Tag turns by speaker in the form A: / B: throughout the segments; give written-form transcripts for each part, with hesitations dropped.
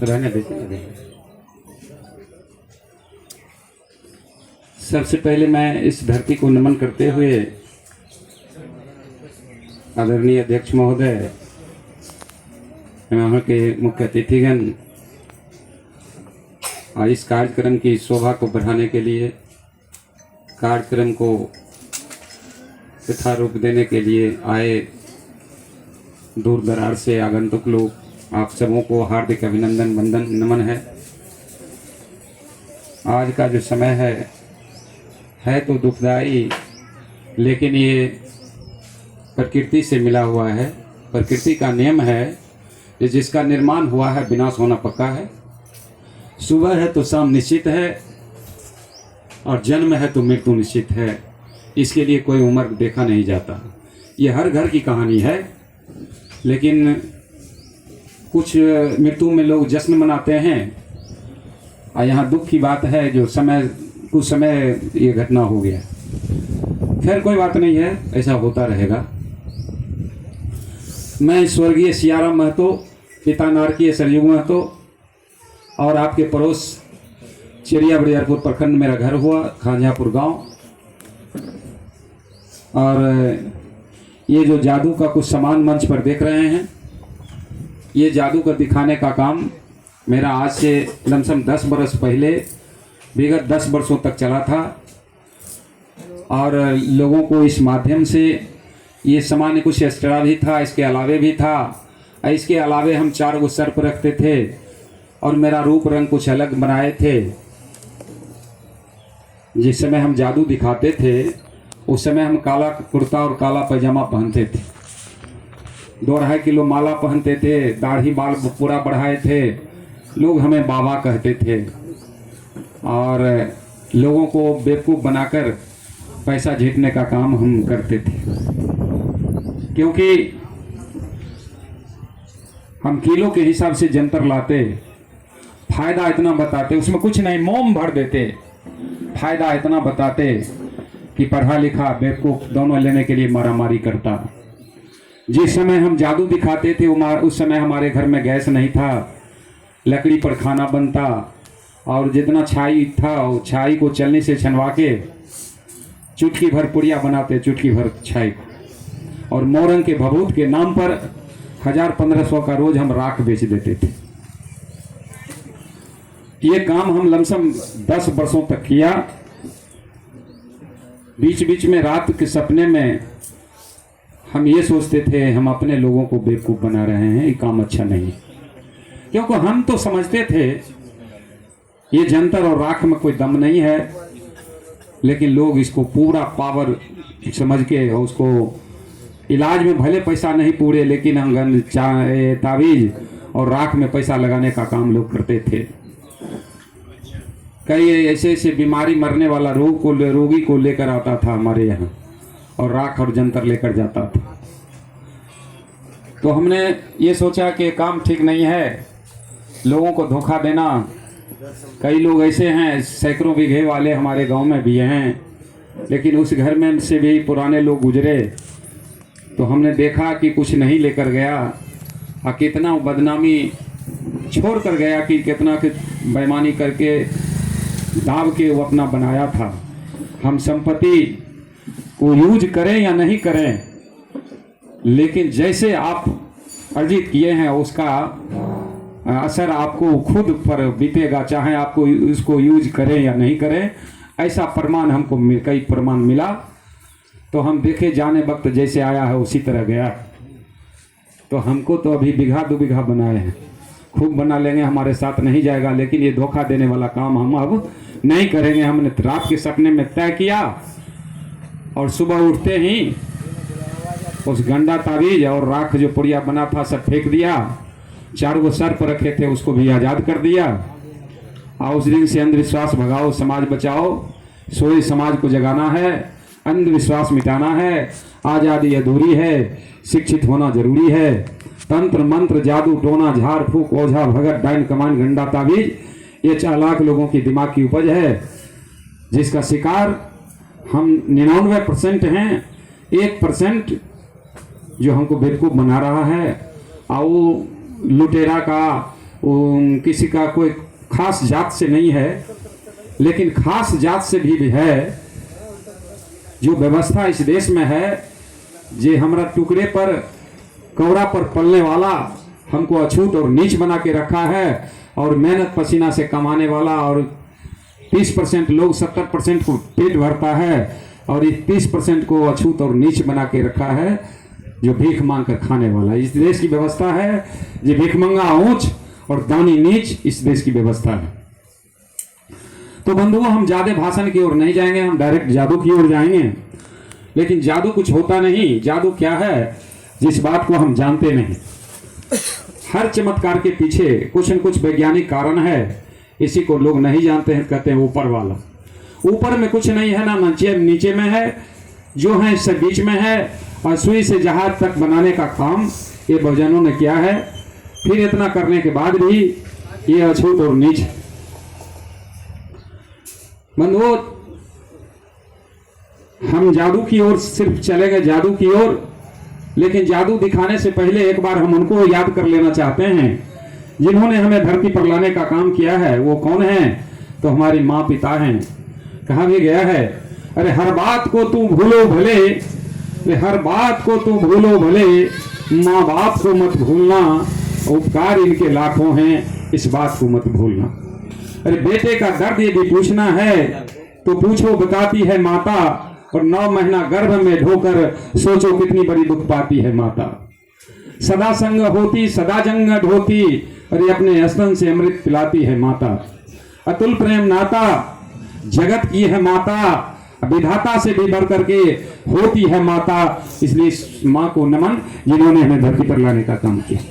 A: रहने दीजिए। सबसे पहले मैं इस धरती को नमन करते हुए आदरणीय अध्यक्ष महोदय, यहाँ के मुख्य अतिथिगण, इस कार्यक्रम की शोभा को बढ़ाने के लिए, कार्यक्रम को यथा रूप देने के लिए आए दूर दराज से आगंतुक लोग, आप सबों को हार्दिक अभिनंदन वंदन नमन है। आज का जो समय है तो दुखदाई, लेकिन ये प्रकृति से मिला हुआ है। प्रकृति का नियम है कि जिसका निर्माण हुआ है विनाश होना पक्का है। सुबह है तो शाम निश्चित है, और जन्म है तो मृत्यु निश्चित है। इसके लिए कोई उम्र देखा नहीं जाता। ये हर घर की कहानी है, लेकिन कुछ मृत्यु में लोग जश्न मनाते हैं, और यहाँ दुख की बात है जो कुछ समय ये घटना हो गया। खैर कोई बात नहीं है, ऐसा होता रहेगा। मैं स्वर्गीय सियाराम महतो, पिता नारकीय सरयुग महतो, और आपके पड़ोस चिड़िया बड़ियारपुर प्रखंड मेरा घर हुआ, खांझापुर गांव। और ये जो जादू का कुछ सामान मंच पर देख रहे हैं, ये जादू का दिखाने का काम मेरा आज से लमसम 10 बरस पहले, विगत 10 वर्षों तक चला था। और लोगों को इस माध्यम से ये सामान्य कुछ एक्स्ट्रा भी था, इसके अलावे भी था। इसके अलावे हम 4 गो सर्प रखते थे, और मेरा रूप रंग कुछ अलग बनाए थे। जिस समय हम जादू दिखाते थे उस समय हम काला कुर्ता और काला पैजामा पहनते थे, 2-2.5 किलो माला पहनते थे, दाढ़ी बाल पूरा बढ़ाए थे। लोग हमें बाबा कहते थे, और लोगों को बेवकूफ़ बनाकर पैसा जीतने का काम हम करते थे। क्योंकि हम किलो के हिसाब से जंतर लाते, फायदा इतना बताते, उसमें कुछ नहीं, मोम भर देते, फायदा इतना बताते कि पढ़ा लिखा बेवकूफ़ दोनों लेने के लिए मारामारी करता। जिस समय हम जादू दिखाते थे उस समय हमारे घर में गैस नहीं था, लकड़ी पर खाना बनता, और जितना छाई था वो छाई को चलने से छनवा के चुटकी भर पुड़िया बनाते, चुटकी भर छाई को। और मोरंग के भभूत के नाम पर 1000-1500 का रोज हम राख बेच देते थे। ये काम हम लमसम 10 वर्षों तक किया। बीच बीच में रात के सपने में हम ये सोचते थे हम अपने लोगों को बेवकूफ़ बना रहे हैं, ये काम अच्छा नहीं। क्योंकि हम तो समझते थे ये जंतर और राख में कोई दम नहीं है, लेकिन लोग इसको पूरा पावर समझ के उसको इलाज में भले पैसा नहीं पूरे, लेकिन हम तावीज और राख में पैसा लगाने का काम लोग करते थे। कई ऐसे बीमारी मरने वाला रोगी को लेकर आता था हमारे यहाँ, और राख और जंतर लेकर जाता था। तो हमने ये सोचा कि काम ठीक नहीं है, लोगों को धोखा देना। कई लोग ऐसे हैं, सैकड़ों बीघे वाले हमारे गांव में भी हैं, लेकिन उस घर में से भी पुराने लोग गुजरे, तो हमने देखा कि कुछ नहीं लेकर गया, और कितना बदनामी छोड़ कर गया, कि कितना बेईमानी करके दाब के वो अपना बनाया था। हम संपत्ति को यूज करें या नहीं करें, लेकिन जैसे आप अर्जित किए हैं उसका असर आपको खुद पर बीतेगा, चाहे आपको उसको यूज करें या नहीं करें। ऐसा प्रमाण हमको कई प्रमाण मिला, तो हम देखे जाने वक्त जैसे आया है उसी तरह गया। तो हमको तो अभी 1-2 बीघा बनाए हैं, खूब बना लेंगे, हमारे साथ नहीं जाएगा। लेकिन ये धोखा देने वाला काम हम अब नहीं करेंगे। हमने रात के सपने में तय किया, और सुबह उठते ही उस गंदा तावीज और राख जो पुड़िया बना था सब फेंक दिया। 4 गो सर्प रखे थे उसको भी आज़ाद कर दिया। और उस दिन से अंधविश्वास भगाओ, समाज बचाओ, सोए समाज को जगाना है, अंधविश्वास मिटाना है। आज़ादी अधूरी है, शिक्षित होना जरूरी है। तंत्र मंत्र जादू टोना झाड़ फूक ओझा भगत डाइन कमान गंडा तावीज, ये 4 लाख लोगों की दिमाग की उपज है, जिसका शिकार हम 99% हैं। 1% जो हमको बेवकूफ़ बना रहा है, वो लुटेरा का किसी का कोई खास जात से नहीं है, लेकिन खास जात से भी है। जो व्यवस्था इस देश में है, जे हमारा टुकड़े पर कौड़ा पर पलने वाला हमको अछूत और नीच बना के रखा है, और मेहनत पसीना से कमाने वाला, और 30% लोग 70% को पेट भरता है, और इस 30% को अछूत और नीच बना के रखा है जो भीख मांग कर खाने वाला। इस देश की व्यवस्था है जो भीख मंगा ऊंच और दानी नीच, इस देश की व्यवस्था है। तो बंधुओं, हम ज्यादा भाषण की ओर नहीं जाएंगे, हम डायरेक्ट जादू की ओर जाएंगे। लेकिन जादू कुछ होता नहीं। जादू क्या है, जिस बात को हम जानते नहीं। हर चमत्कार के पीछे कुछ न कुछ वैज्ञानिक कारण है, इसी को लोग नहीं जानते हैं, कहते हैं ऊपर वाला। ऊपर में कुछ नहीं है, ना नीचे में है, जो है इससे बीच में है। और सुई से जहाज तक बनाने का काम ये बहुजनों ने किया है। फिर इतना करने के बाद भी ये अछूत और नीच। बंधुओं, हम जादू की ओर सिर्फ चले गए, जादू की ओर। लेकिन जादू दिखाने से पहले एक बार हम उनको याद कर लेना चाहते हैं जिन्होंने हमें धरती पर लाने का काम किया है। वो कौन है? तो हमारी माँ पिता हैं। कहा भी गया है, अरे हर बात को तू भूलो भले, हर बात को तू भूलो भले, माँ बाप को मत भूलना, उपकार इनके लाखों हैं, इस बात को मत भूलना। अरे बेटे का दर्द यदि पूछना है तो पूछो, बताती है माता, और 9 महीना गर्भ में ढोकर सोचो कितनी बड़ी दुख पाती है माता। सदा संग होती सदा जंग ढोती, अरे अपने स्तन से अमृत पिलाती है माता। अतुल प्रेम नाता जगत की है माता, विधाता से भी बढ़ करके होती है माता। इसलिए इस माँ को नमन जिन्होंने हमें धरती पर लाने का काम किया।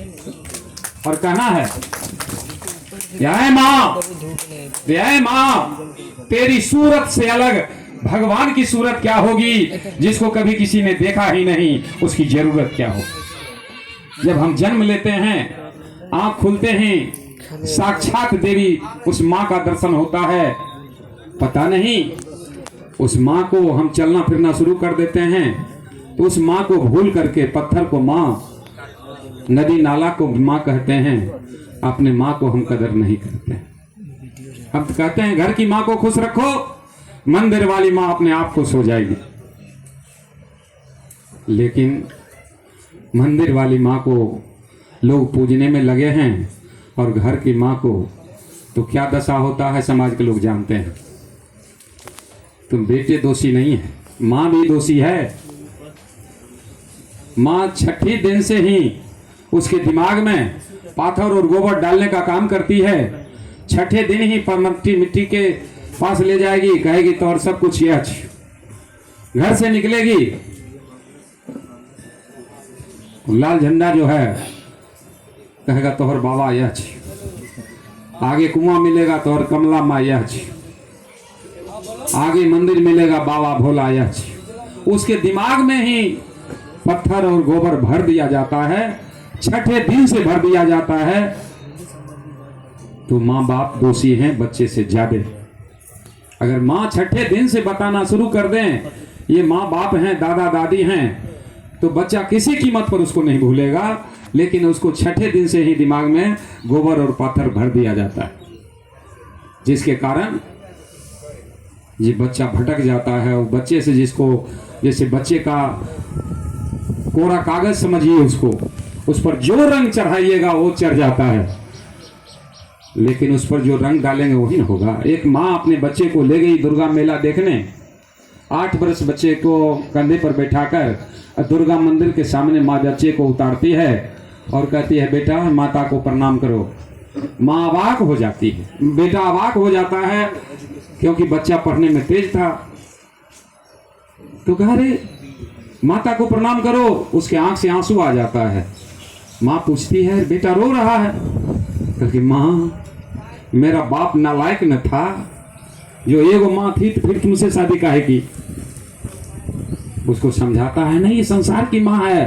A: और कहना है, क्या है माँ, क्या है माँ, तेरी सूरत से अलग भगवान की सूरत क्या होगी, जिसको कभी किसी ने देखा ही नहीं, उसकी जरूरत क्या होगी। जब हम जन्म लेते हैं, आंख खुलते हैं, साक्षात देवी उस माँ का दर्शन होता है। पता नहीं उस माँ को हम चलना फिरना शुरू कर देते हैं, तो उस माँ को भूल करके पत्थर को माँ, नदी नाला को माँ कहते हैं, अपने माँ को हम कदर नहीं करते। हम तो कहते हैं घर की माँ को खुश रखो, मंदिर वाली माँ अपने आप खुश हो जाएगी। लेकिन मंदिर वाली माँ को लोग पूजने में लगे हैं, और घर की माँ को तो क्या दशा होता है समाज के लोग जानते हैं। तुम बेटे दोषी नहीं है, माँ भी दोषी है। माँ छठे दिन से ही उसके दिमाग में पाथर और गोबर डालने का काम करती है। छठे दिन ही पर मिट्टी के पास ले जाएगी, कहेगी तो और सब कुछ यह घर से निकलेगी, लाल झंडा जो है कहेगा तोहर बाबा यह, आगे कुआं मिलेगा तो और कमला माँ यह, आगे मंदिर मिलेगा बाबा भोला यह। उसके दिमाग में ही पत्थर और गोबर भर दिया जाता है, छठे दिन से भर दिया जाता है। तो माँ बाप दोषी हैं बच्चे से ज्यादा। अगर माँ छठे दिन से बताना शुरू कर दें ये माँ बाप हैं, दादा दादी हैं, तो बच्चा किसी कीमत पर उसको नहीं भूलेगा। लेकिन उसको छठे दिन से ही दिमाग में गोबर और पत्थर भर दिया जाता है, जिसके कारण ये बच्चा भटक जाता है। वो बच्चे से, जिसको जैसे बच्चे का कोरा कागज समझिए उसको, उस पर जो रंग चढ़ाइएगा वो चढ़ जाता है, लेकिन उस पर जो रंग डालेंगे वही ना होगा। एक माँ अपने बच्चे को ले गई दुर्गा मेला देखने, 8 वर्ष बच्चे को कंधे पर बैठाकर दुर्गा मंदिर के सामने माँ बच्चे को उतारती है और कहती है बेटा माता को प्रणाम करो। माँ अवाक हो जाती है, बेटा अवाक हो जाता है, क्योंकि बच्चा पढ़ने में तेज था। तो कहा रे माता को प्रणाम करो, उसके आंख से आंसू आ जाता है। माँ पूछती है बेटा रो रहा है? क्योंकि माँ मेरा बाप नालायक न था, जो एगो माँ थी तो फिर तुमसे शादी काहे की। उसको समझाता है नहीं ये संसार की माँ है,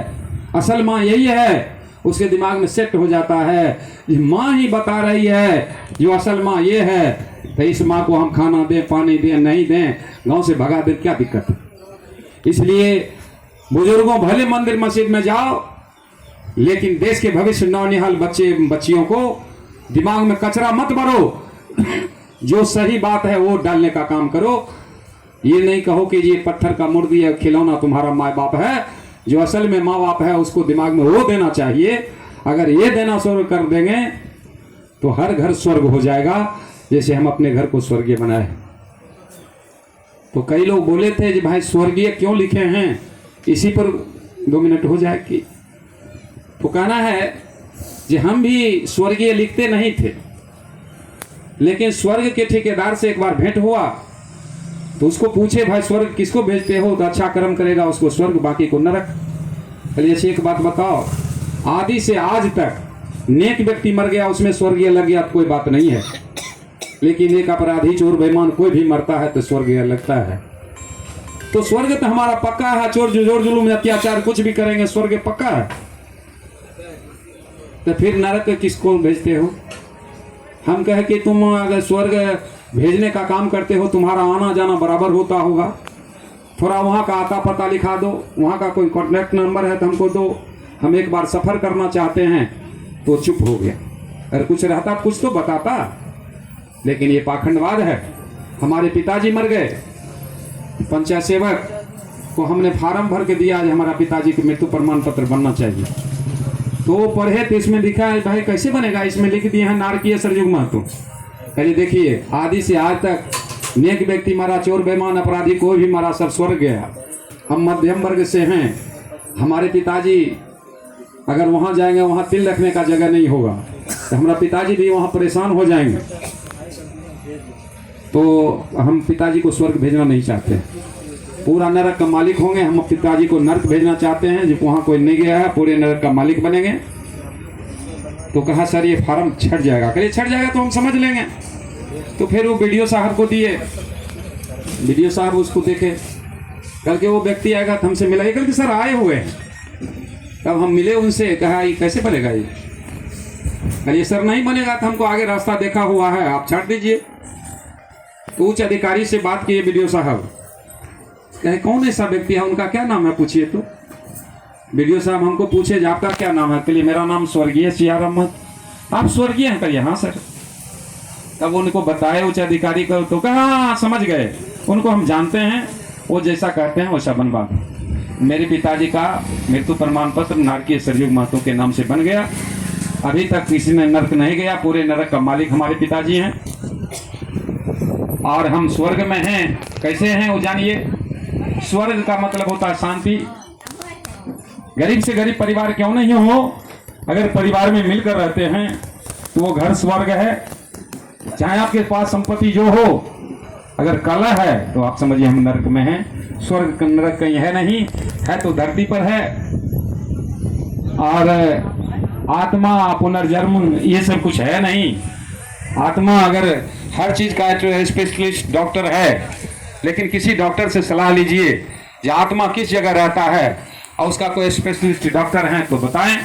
A: असल माँ यही है। उसके दिमाग में सेट हो जाता है ये माँ ही बता रही है जो असल माँ ये है, तो इस माँ को हम खाना दें पानी दें नहीं दें, गांव से भगा दें, क्या दिक्कत है। इसलिए बुजुर्गों भले मंदिर मस्जिद में जाओ, लेकिन देश के भविष्य नौनिहाल बच्चे बच्चियों को दिमाग में कचरा मत भरो, जो सही बात है वो डालने का काम करो। ये नहीं कहो कि ये पत्थर का मूर्ति या खिलौना तुम्हारा माँ बाप है, जो असल में माँ बाप है उसको दिमाग में वो देना चाहिए। अगर ये देना शुरू कर देंगे तो हर घर स्वर्ग हो जाएगा, जैसे हम अपने घर को स्वर्गीय बनाए। तो कई लोग बोले थे कि भाई स्वर्गीय क्यों लिखे हैं, इसी पर 2 मिनट हो जाएगी। तो कहना है कि हम भी स्वर्गीय लिखते नहीं थे, लेकिन स्वर्ग के ठेकेदार से एक बार भेंट हुआ तो उसको पूछे भाई स्वर्ग किसको भेजते हो, तो अच्छा कर्म करेगा उसको स्वर्ग, बाकी को नरक। चलिए एक बात बताओ, आदि से आज तक नेक व्यक्ति मर गया उसमें स्वर्गीय लग गया तो कोई बात नहीं है, लेकिन एक अपराधी चोर बेईमान कोई भी मरता है तो स्वर्गीय लगता है। तो स्वर्ग तो हमारा पक्का है, चोर जोर जुलूम अत्याचार कुछ भी करेंगे स्वर्ग पक्का है, तो फिर नरक किसको भेजते हो। हम कहे कि तुम अगर स्वर्ग भेजने का काम करते हो, तुम्हारा आना जाना बराबर होता होगा, थोड़ा वहाँ का आता पता लिखा दो, वहाँ का कोई कॉन्टैक्ट नंबर है तो हमको दो, हम एक बार सफ़र करना चाहते हैं। तो चुप हो गया। अगर कुछ रहता कुछ तो बताता, लेकिन ये पाखंडवाद है। हमारे पिताजी मर गए, पंचायत सेवक को हमने फार्म भर के दिया, आज हमारा पिताजी को मृत्यु प्रमाण पत्र बनना चाहिए। तो वो पढ़े तो इसमें लिखा है, भाई कैसे बनेगा, इसमें लिख दिए हैं नारकीय सरयुग महतो। पहले देखिए आदि से आज तक नेक व्यक्ति मरा, चोर बेईमान अपराधी कोई भी मरा, सब स्वर्ग गया। हम मध्यम वर्ग से हैं, हमारे पिताजी अगर वहाँ जाएंगे वहाँ तिल रखने का जगह नहीं होगा, तो हमारा पिताजी भी वहाँ परेशान हो जाएंगे। तो हम पिताजी को स्वर्ग भेजना नहीं चाहते, पूरा नरक का मालिक होंगे। हम पिताजी को नरक भेजना चाहते हैं, जो वहाँ कोई नहीं गया है पूरे नरक का मालिक बनेंगे। तो कहा सर ये फार्म छट जाएगा, कहिए छट जाएगा तो हम समझ लेंगे। तो फिर वो बीडीओ साहब को दिए, बीडीओ साहब उसको देखे, कल के वो व्यक्ति आएगा तो हमसे मिला, कल के सर आए हुए हैं। तब हम मिले उनसे, कहा ये कैसे बनेगा, ये कहिए सर नहीं बनेगा तो हमको आगे रास्ता देखा हुआ है, आप छाट दीजिए। तो उच्च अधिकारी से बात किए बीडीओ साहब, कहे कौन ऐसा व्यक्ति है, उनका क्या नाम है पूछिए। तो बीडीओ साहब हमको पूछे आपका क्या नाम है, कहिए मेरा नाम स्वर्गीय सियार अहमद। आप स्वर्गीय हैं, कहिए हाँ सर। तब उनको बताए उच्च अधिकारी को, तो कहा समझ गए, उनको हम जानते हैं, वो जैसा कहते हैं वैसा बनवा दो। मेरे पिताजी का मृत्यु प्रमाण पत्र नारकीय सरयुग महतो के नाम से बन गया, अभी तक किसी ने नरक नहीं गया, पूरे नरक का मालिक हमारे पिताजी हैं और हम स्वर्ग में हैं। कैसे हैं वो जानिए। स्वर्ग का मतलब होता है शांति। गरीब से गरीब परिवार क्यों नहीं हो, अगर परिवार में मिलकर रहते हैं तो वो घर स्वर्ग है। चाहे आपके पास संपत्ति जो हो, अगर कला है तो आप समझिए हम नरक में हैं। स्वर्ग नरक कहीं है नहीं, है तो धरती पर है। और आत्मा पुनर्जन्म ये सब कुछ है नहीं। आत्मा अगर हर चीज का स्पेशलिस्ट डॉक्टर है, लेकिन किसी डॉक्टर से सलाह लीजिए कि आत्मा किस जगह रहता है और उसका कोई स्पेशलिस्ट डॉक्टर हैं तो बताएं।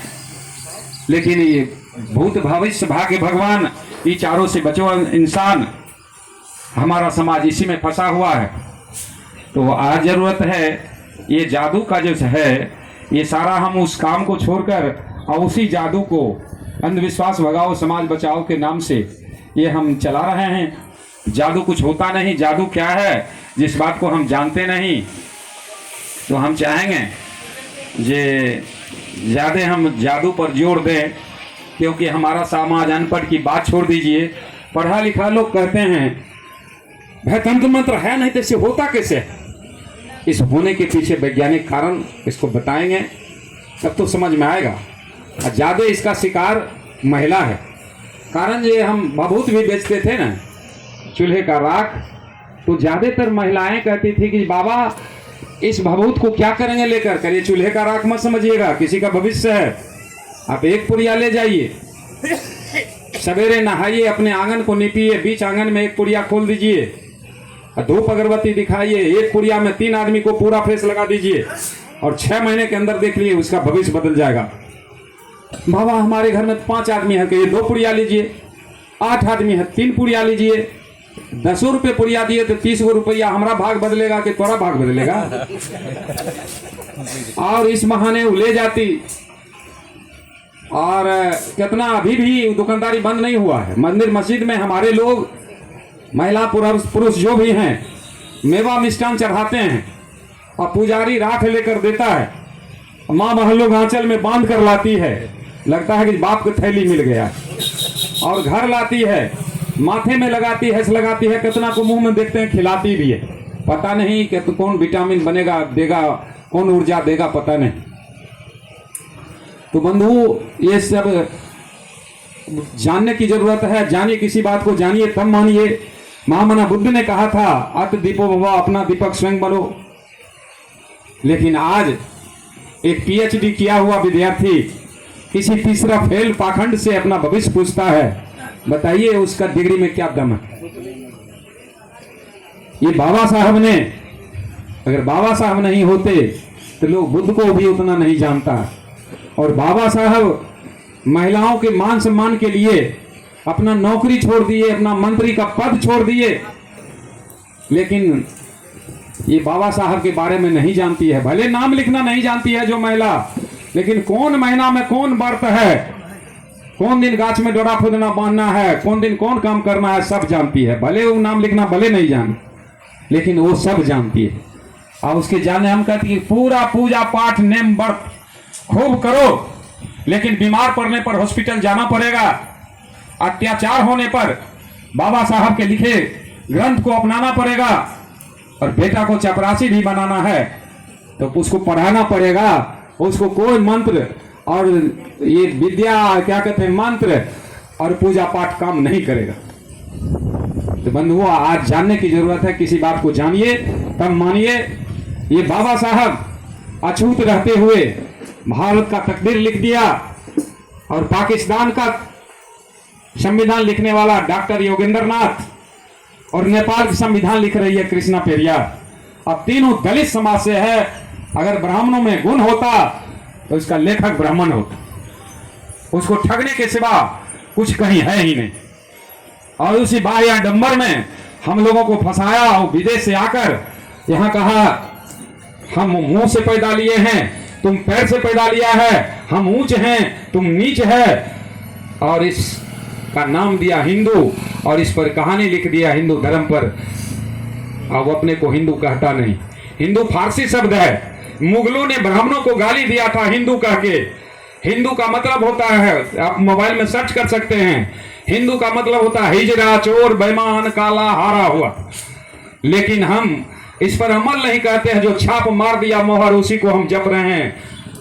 A: लेकिन ये भूत भविष्य भाग्य भगवान, ये चारों से बचो इंसान, हमारा समाज इसी में फंसा हुआ है। तो आज जरूरत है ये जादू का जो है, ये सारा हम उस काम को छोड़कर और उसी जादू को अंधविश्वास भगाओ समाज बचाओ के नाम से ये हम चला रहे हैं। जादू कुछ होता नहीं। जादू क्या है, जिस बात को हम जानते नहीं, तो हम चाहेंगे जे ज़्यादा हम जादू पर जोर दें, क्योंकि हमारा समाज अनपढ़ की बात छोड़ दीजिए, पढ़ा लिखा लोग कहते हैं भाई तंत्र मंत्र है नहीं तो इसे होता कैसे। इस होने के पीछे वैज्ञानिक कारण इसको बताएंगे तब तो समझ में आएगा। और ज़्यादा इसका शिकार महिला है। कारण ये हम भभूत भी बेचते थे ना, चूल्हे का राख, तो ज़्यादातर महिलाएं कहती थी कि बाबा इस भभूत को क्या करेंगे लेकर, करिए चूल्हे का राख मत समझिएगा, किसी का भविष्य है। आप एक पुड़िया ले जाइए, सवेरे नहाइए, अपने आंगन को नीपिए, बीच आंगन में एक पुड़िया खोल दीजिए, धूप अगरबत्ती दिखाइए, एक पुड़िया में 3 आदमी को पूरा फेस लगा दीजिए और 6 महीने के अंदर देख लिए उसका भविष्य बदल जाएगा। बाबा हमारे घर में 5 आदमी है, कहिए 2 पुड़िया लीजिए। 8 आदमी है, 3 पुड़िया लीजिए। 10 रुपये पुड़िया दिए तो 30 रुपया हमारा भाग बदलेगा कि तोरा भाग बदलेगा। और इस बहाने वो ले जाती और कितना अभी भी दुकानदारी बंद नहीं हुआ है। मंदिर मस्जिद में हमारे लोग महिला पुरुष जो भी हैं मेवा मिष्ठान चढ़ाते हैं और पुजारी राख लेकर देता है, माँ महल्लों आंचल में बांध कर लाती है, लगता है कि बाप को थैली मिल गया, और घर लाती है, माथे में लगाती है, लगाती है, कितना को मुंह में देखते हैं, खिलाती भी है। पता नहीं कि तो कौन विटामिन बनेगा देगा, कौन ऊर्जा देगा, पता नहीं। तो बंधु ये सब जानने की जरूरत है। जानिए, किसी बात को जानिए तब मानिए। महामना बुद्ध ने कहा था अत दीपो भवा, अपना दीपक स्वयं बनो। लेकिन आज एक पीएचडी किया हुआ विद्यार्थी किसी तीसरा फेल पाखंड से अपना भविष्य पूछता है, बताइए उसका डिग्री में क्या दम है। ये बाबा साहब ने, अगर बाबा साहब नहीं होते तो लोग बुद्ध को भी उतना नहीं जानता। और बाबा साहब महिलाओं के मान सम्मान के लिए अपना नौकरी छोड़ दिए, अपना मंत्री का पद छोड़ दिए, लेकिन ये बाबा साहब के बारे में नहीं जानती है। भले नाम लिखना नहीं जानती है जो महिला, लेकिन कौन महीना में कौन व्रत है, कौन दिन गाछ में डोरा खोदना बांधना है, कौन दिन कौन काम करना है, सब जानती है। भले वो नाम लिखना भले नहीं जाने, लेकिन वो सब जानती है। और उसके जाने हम कहते हैं पूरा पूजा पाठ नेम व्रत खूब करो, लेकिन बीमार पड़ने पर हॉस्पिटल जाना पड़ेगा, अत्याचार होने पर बाबा साहब के लिखे ग्रंथ को अपनाना पड़ेगा, और बेटा को चपरासी भी बनाना है तो उसको पढ़ाना पड़ेगा। उसको कोई मंत्र और ये विद्या क्या कहते हैं मंत्र और पूजा पाठ काम नहीं करेगा। तो बंधुओं, आज जानने की जरूरत है। किसी बात को जानिए तब मानिए। ये बाबा साहब अछूत रहते हुए भारत का तकदीर लिख दिया, और पाकिस्तान का संविधान लिखने वाला डॉक्टर योगेंद्र नाथ, और नेपाल की संविधान लिख रही है कृष्णा पेरियार। अब तीनों दलित समाज से है। अगर ब्राह्मणों में गुण होता तो इसका लेखक ब्राह्मण होता। उसको ठगने के सिवा कुछ कहीं है ही नहीं। और उसी बाह्य डंबर में हम लोगों को फंसाया, और विदेश से आकर यहाँ कहा हम मुंह से पैदा लिए हैं, तुम पैर से पैदा लिया है, हम ऊंच हैं तुम नीच है, और इसका नाम दिया हिंदू, और इस पर कहानी लिख दिया हिंदू धर्म पर। अब अपने को हिंदू कहता नहीं। हिंदू फारसी शब्द है। मुगलों ने ब्राह्मणों को गाली दिया था हिंदू कह के। हिंदू का मतलब होता है, आप मोबाइल में सर्च कर सकते हैं, हिंदू का मतलब होता है हिजड़ा, चोर, बेईमान, काला, हारा हुआ। लेकिन हम इस पर अमल नहीं करते हैं। जो छाप मार दिया मोहर, उसी को हम जप रहे हैं।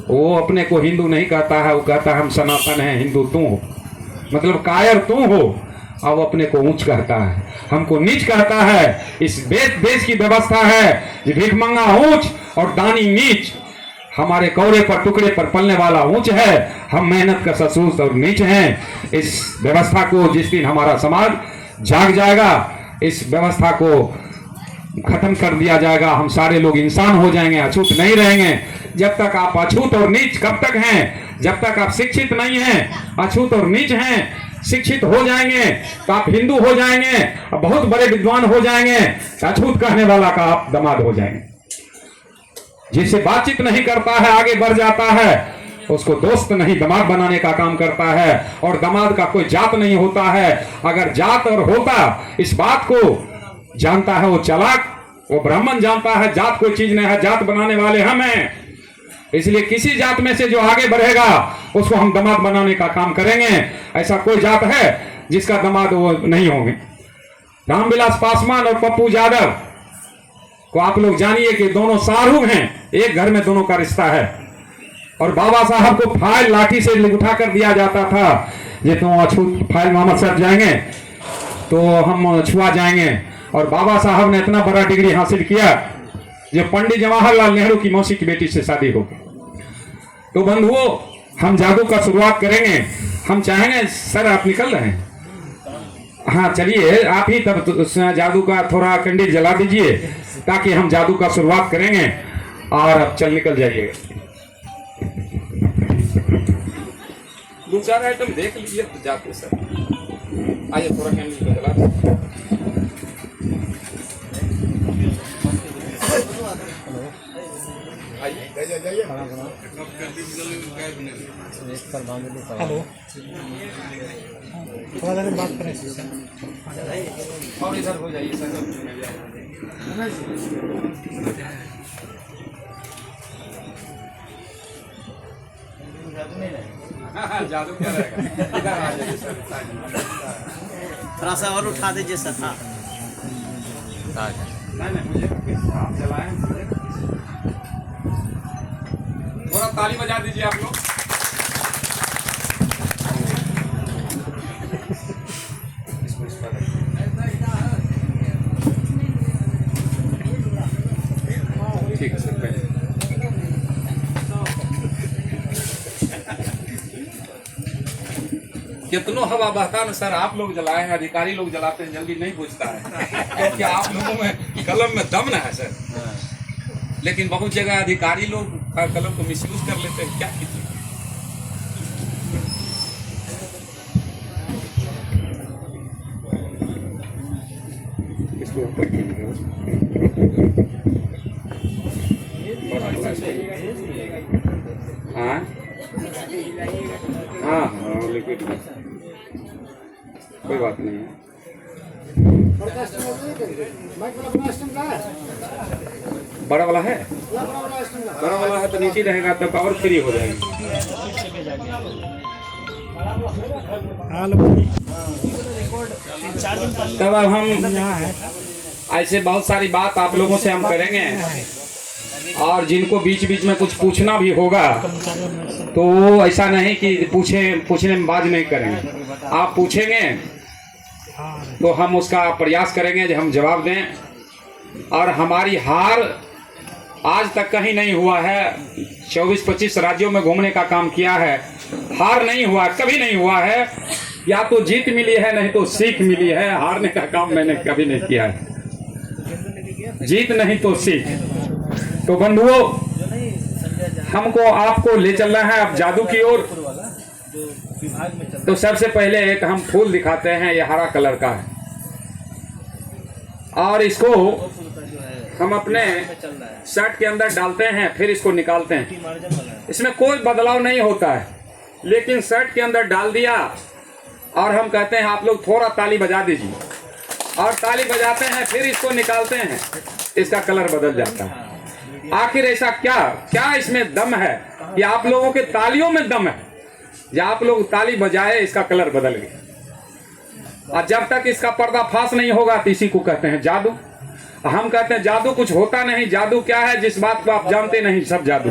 A: वो अपने को हिंदू नहीं कहता है, वो कहता है हम सनातन हैं, हिंदू तू हो, मतलब कायर तू हो। और वो अपने को ऊंच कहता है, हमको नीच कहता है। इस देश की व्यवस्था है कि भिखमंगा ऊंच और दानी नीच। हमारे कौरे पर टुकड़े पर पलने वाला ऊंच है, हम मेहनत का ससूस और नीच हैं। इस व्यवस्था को जिस दिन हमारा समाज जाग जाएगा, इस व्यवस्था को खत्म कर दिया जाएगा, हम सारे लोग इंसान हो जाएंगे, अछूत नहीं रहेंगे। जब तक आप अछूत और नीच कब तक हैं? जब तक आप शिक्षित नहीं हैं, अछूत और नीच हैं। शिक्षित हो जाएंगे तो आप हिंदू हो जाएंगे, और बहुत बड़े विद्वान हो जाएंगे, अछूत कहने वाला का आप दामाद हो जाएंगे। जिससे बातचीत नहीं करता है आगे बढ़ जाता है, उसको दोस्त नहीं दामाद बनाने का काम करता है। और दामाद का कोई जात नहीं होता है। अगर जात और होता, इस बात को जानता है वो चालाक, वो ब्राह्मण जानता है जात कोई चीज नहीं है, जात बनाने वाले हम हैं। इसलिए किसी जात में से जो आगे बढ़ेगा उसको हम दामाद बनाने का काम करेंगे। ऐसा कोई जात है जिसका दामाद वो नहीं होंगे। रामविलास पासवान और पप्पू यादव को आप लोग जानिए कि दोनों सारू हैं, एक घर में दोनों का रिश्ता है। और बाबा साहब को फाइल लाठी से उठा कर दिया जाता था, ये तो अछूत फाइल मोहम्मद साहब जाएंगे तो हम छुआ जाएंगे। और बाबा साहब ने इतना बड़ा डिग्री हासिल किया जो पंडित जवाहरलाल नेहरू की मौसी की बेटी से शादी हो गई। तो बंधुओं, हम जादू का शुरुआत करेंगे। हम चाहेंगे सर आप निकल रहे हैं, हाँ चलिए आप ही तब तो जादू का थोड़ा कैंडल जला दीजिए ताकि हम जादू का शुरुआत करेंगे। और अब चल निकल जाइएगा। दो चार आइटम देख लीजिए तो जाते सर। आइए थोड़ा कैंडल जला दीजिए।
B: हेलो, थोड़ा देर बात करें।
A: और इधर हो जाइए सर। जादू क्या रहेगा? इधर आ जाइए सर।
C: थोड़ा सा और उठा दीजिए सर। हाँ,
A: नहीं मुझे आप चलाएं। थोड़ा ताली बजा दीजिए आप लोग। ठीक है सर, पहले कितनों हवा बहता ना सर, आप लोग जलाए हैं, अधिकारी लोग जलाते हैं, जल्दी नहीं बुझता है क्योंकि आप लोगों में कलम में दम ना है सर। लेकिन बहुत जगह अधिकारी लोग कलम को मिसयूज कर लेते हैं, क्या कीजिए। इसको ऊपर कीजिएगा। हाँ हाँ हाँ, लिक्विड कोई बात नहीं है। बड़ा वाला है, बड़ा वाला है तो नीचे रहेगा, तब और फ्री हो जाएगा। तब अब हम ऐसे बहुत सारी बात आप लोगों से हम करेंगे, और जिनको बीच बीच में कुछ पूछना भी होगा तो ऐसा नहीं कि पूछने में बाज नहीं करेंगे। आप पूछेंगे तो हम उसका प्रयास करेंगे कि हम जवाब दें। और हमारी हार आज तक कहीं नहीं हुआ है। 24-25 राज्यों में घूमने का काम किया है, हार नहीं हुआ, कभी नहीं हुआ है। या तो जीत मिली है, नहीं तो सीख मिली है। हारने का काम मैंने कभी नहीं किया है। जीत नहीं तो सीख। तो बंधुओं, हमको आपको ले चलना है अब जादू की ओर। तो सबसे पहले एक हम फूल दिखाते हैं, ये हरा कलर का है, और इसको हम अपने शर्ट के अंदर डालते हैं, फिर इसको निकालते हैं। इसमें कोई बदलाव नहीं होता है, लेकिन शर्ट के अंदर डाल दिया और हम कहते हैं आप लोग थोड़ा ताली बजा दीजिए, और ताली बजाते हैं, फिर इसको निकालते हैं, इसका कलर बदल जाता है। आखिर ऐसा क्या इसमें दम है कि आप लोगों के तालियों में दम है? जब आप लोग ताली बजाए इसका कलर बदल गया। और जब तक इसका पर्दाफाश नहीं होगा तो इसी को कहते हैं जादू। हम कहते हैं जादू कुछ होता नहीं। जादू क्या है? जिस बात को आप जानते नहीं, सब जादू।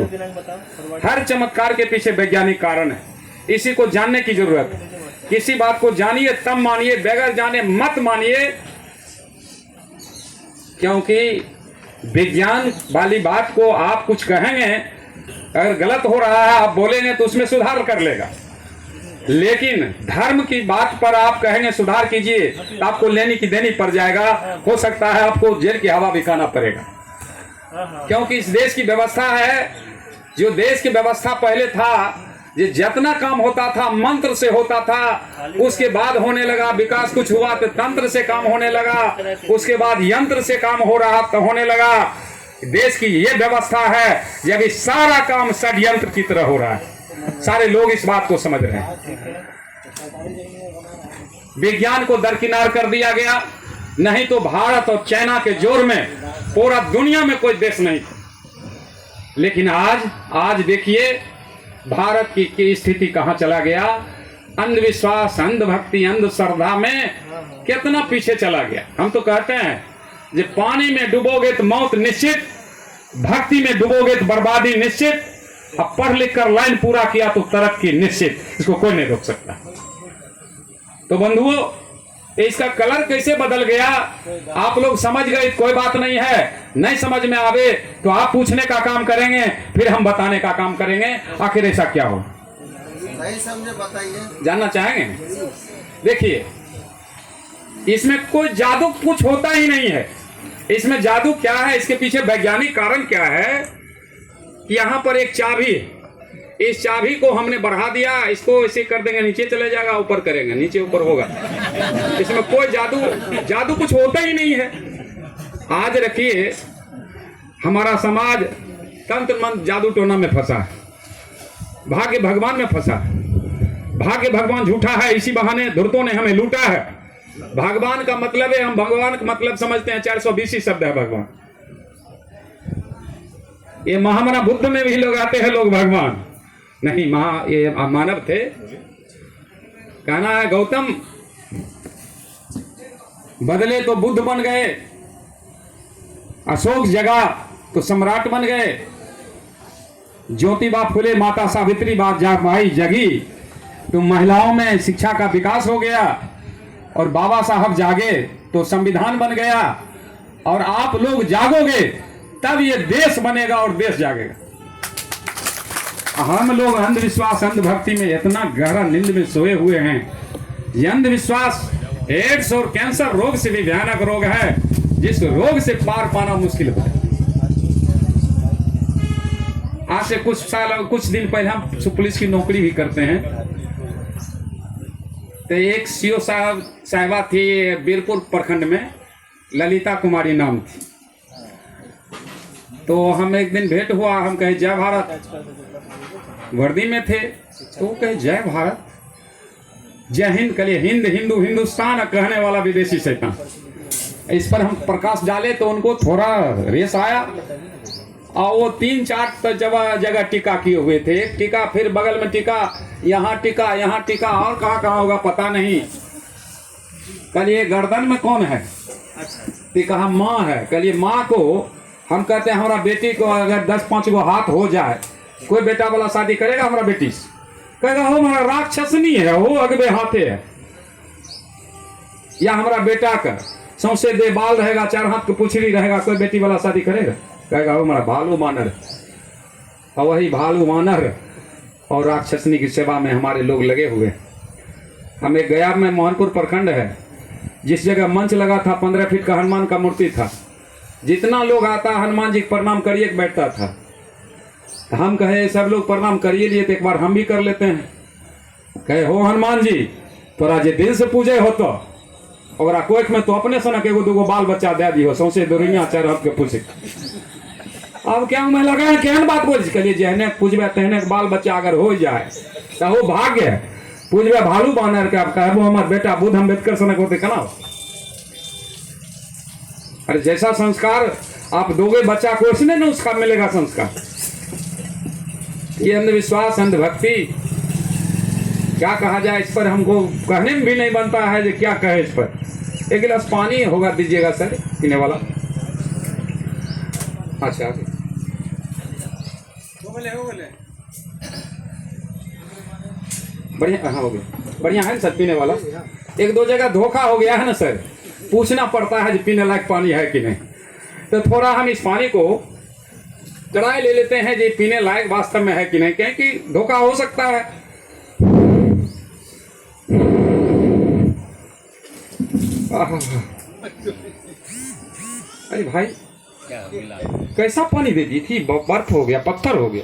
A: हर चमत्कार के पीछे वैज्ञानिक कारण है, इसी को जानने की जरूरत है। किसी बात को जानिए तब मानिए, बगैर जाने मत मानिए, क्योंकि विज्ञान वाली बात को आप कुछ कहेंगे, अगर गलत हो रहा है आप बोलेंगे तो उसमें सुधार कर लेगा। लेकिन धर्म की बात पर आप कहेंगे सुधार कीजिए तो आपको लेनी की देनी पड़ जाएगा। हो सकता है आपको जेल की हवा भी खाना पड़ेगा, क्योंकि इस देश की व्यवस्था है, जो देश की व्यवस्था पहले था, ये जितना काम होता था मंत्र से होता था, उसके बाद होने लगा विकास, कुछ हुआ तो तंत्र से काम होने लगा, उसके बाद यंत्र से काम हो रहा तो होने लगा। देश की ये व्यवस्था है, जब इस सारा काम षड्यंत्र की तरह हो रहा है। सारे लोग इस बात को समझ रहे हैं। विज्ञान को दरकिनार कर दिया गया, नहीं तो भारत और चाइना के जोर में पूरा दुनिया में कोई देश नहीं था। लेकिन आज देखिए भारत की स्थिति कहां चला गया। अंधविश्वास, अंधभक्ति, अंधश्रद्धा में कितना पीछे चला गया। हम तो कहते हैं जब पानी में डूबोगे तो मौत निश्चित, भक्ति में डूबोगे तो बर्बादी निश्चित, अब पढ़ लिख कर लाइन पूरा किया तो तरक्की निश्चित। इसको कोई नहीं रोक सकता। तो बंधुओं, इसका कलर कैसे बदल गया आप लोग समझ गए, कोई बात नहीं है। नहीं समझ में आवे तो आप पूछने का काम करेंगे, फिर हम बताने का काम करेंगे आखिर ऐसा क्या हो।
C: नहीं समझे बताइए,
A: जानना चाहेंगे? देखिए, इसमें कोई जादू कुछ होता ही नहीं है। इसमें जादू क्या है, इसके पीछे वैज्ञानिक कारण क्या है। यहाँ पर एक चाबी है, इस चाबी को हमने बढ़ा दिया, इसको ऐसे कर देंगे नीचे चले जाएगा, ऊपर करेंगे नीचे ऊपर होगा। इसमें कोई जादू कुछ होता ही नहीं है। आज रखिए, हमारा समाज तंत्र मंत्र जादू टोना में फंसा है, भाग्य भगवान में फंसा है। भाग्य भगवान झूठा है, इसी बहाने धुर्तों ने हमें लूटा है। भगवान का मतलब है, हम भगवान का मतलब समझते हैं 420 ही शब्द है भगवान। ये महामना बुद्ध में भी लोग आते हैं लोग भगवान नहीं, ये मानव थे। कहना है गौतम बदले तो बुद्ध बन गए, अशोक जगा तो सम्राट बन गए, ज्योतिबा फुले माता सावित्री बाई जगी तो महिलाओं में शिक्षा का विकास हो गया, और बाबा साहब जागे तो संविधान बन गया, और आप लोग जागोगे तब ये देश बनेगा और देश जागेगा। हम लोग अंधविश्वास अंधभक्ति में इतना गहरा नींद में सोए हुए हैं। ये अंधविश्वास एड्स और कैंसर रोग से भी भयानक रोग है, जिस रोग से पार पाना मुश्किल है। आज से कुछ दिन पहले हम पुलिस की नौकरी भी करते हैं, तो एक सीओ साहिबा थी बीरपुर प्रखंड में, ललिता कुमारी नाम थी। तो हम एक दिन भेंट हुआ, हम कहे जय भारत, वर्दी में थे, तो कहे जय भारत जय हिंद, कहिए हिंद हिंदू हिंदुस्तान कहने वाला विदेशी शैतान। इस पर हम प्रकाश डाले तो उनको थोड़ा रेस आया, और वो 3-4 जगह टीका किए हुए थे। एक टीका फिर बगल में टीका, यहाँ टीका और कहाँ होगा पता नहीं। कल ये गर्दन में कौन है? कहा माँ है। कल माँ को हम कहते हैं हमारा बेटी को अगर 10-5 गो हाथ हो जाए, कोई बेटा वाला शादी करेगा हमारा बेटी से? कहेगा हो हमारा राक्षसनी है, वो अगबे हाथे है। या हमारा बेटा का सौंसे दे बाल रहेगा, 4 हाथ की पुछड़ी रहेगा, कोई बेटी वाला शादी करेगा? कहेगा वो हमारा भालू मानर। और वही भालू मानर और राक्षसनी की सेवा में हमारे लोग लगे हुए। हमें गया में मोहनपुर प्रखंड है, जिस जगह मंच लगा था 15 फीट का हनुमान का मूर्ति था। जितना लोग आता हनुमान जी प्रणाम करिए बैठता था। हम कहे सब लोग प्रणाम करिए लिए, तो एक बार हम भी कर लेते हैं। कहे हो हनुमान जी तोरा जे दिल से पूजे हो तो ओकरा कोख में तो अपने सनक एगो दूगो बाल बच्चा दे दी हो, सौंसे दुरिया 4 हाथ के पूछे। अब क्या मैं लगा है केहन बात बोल कहिए, जहने पूजबे तहने बाल बच्चा अगर हो जाए तो वो भाग्य है। पूजबे भालू बानर के आप कहबो हमार बेटा बुद्ध अम्बेडकर सनक होते कना। अरे जैसा संस्कार आप दोगे बच्चा को, उसने ना उसका मिलेगा संस्कार। ये अंधविश्वास अंधभक्ति क्या कहा जाए इस पर, हमको कहने में भी नहीं बनता है जो क्या कहे इस पर। एक गिलास पानी होगा दीजिएगा सर पीने वाला। अच्छा हो बढ़िया, हाँ हो गया, बढ़िया है ना सर पीने वाला। 1-2 जगह धोखा हो गया है ना सर, पूछना पड़ता है जो पीने लायक पानी है कि नहीं। तो थोड़ा हम इस पानी को ट्राई ले लेते हैं जो पीने लायक वास्तव में है कि नहीं, क्योंकि धोखा हो सकता है। अरे भाई कैसा पानी दे दी थी, बर्फ हो गया, पत्थर हो गया।